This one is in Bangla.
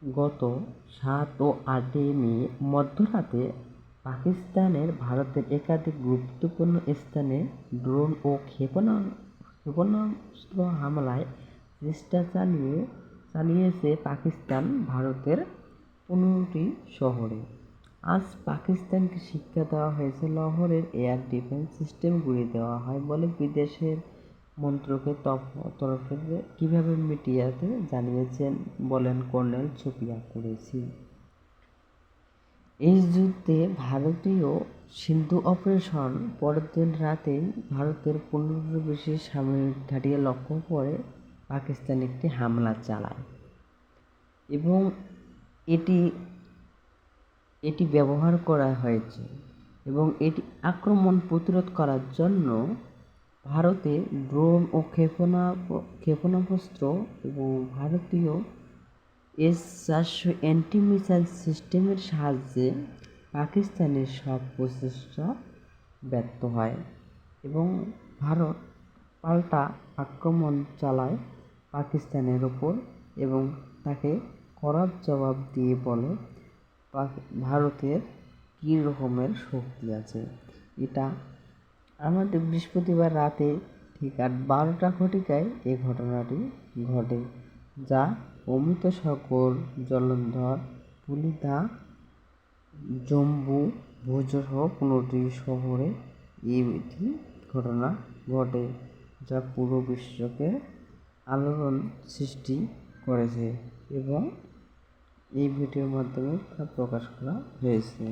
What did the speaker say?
গত ৭ ও ৮ মে মধ্যরাতে পাকিস্তানের ভারতের একাধিক গুরুত্বপূর্ণ স্থানে ড্রোন ও ক্ষেপণাস্ত্র হামলায় চেষ্টা চালিয়েছে পাকিস্তান ভারতের ১৫টি শহরে। আজ পাকিস্তানকে শিক্ষা দেওয়া হয়েছে, লাহোরের এয়ার ডিফেন্স সিস্টেম গুঁড়িয়ে দেওয়া হয় বলে বিদেশের মন্ত্রকের তরফে কীভাবে মিডিয়াতে জানিয়েছেন বলেন কর্নেল সুফিয়া কুরেশি। এই যুদ্ধে ভারতীয় সিন্ধু অপারেশন পরের দিন রাতেই ভারতের ১৫টিরও বেশি সামরিক ঘাঁটি লক্ষ্য করে পাকিস্তান একটি হামলা চালায় এবং এটি ব্যবহার করা হয়েছে এবং এটি আক্রমণ প্রতিরোধ করার জন্য ভারতে ড্রোন ও ক্ষেপণাস্ত্র এবং ভারতীয় S-400 অ্যান্টি মিসাইল সিস্টেমের সাহায্যে পাকিস্তানের সব প্রচেষ্টা ব্যর্থ হয় এবং ভারত পাল্টা আক্রমণ চালায় পাকিস্তানের ওপর এবং তাকে কড়া জবাব দিয়ে বলে ভারতের কী রকমের শক্তি আছে। এটা আমাদের বৃহস্পতিবার রাতে ঠিক 12টা ঘটিকায় এই ঘটনাটি ঘটে, যা অমৃতসর, জলন্ধর, পুলিদা, জম্মু, ভুজসহ 15টি শহরে এই ঘটনা ঘটে, যা পুরো বিশ্বকে আলোড়ন সৃষ্টি করেছে এবং এই ভিডিওর মাধ্যমে তা প্রকাশ করা হয়েছে।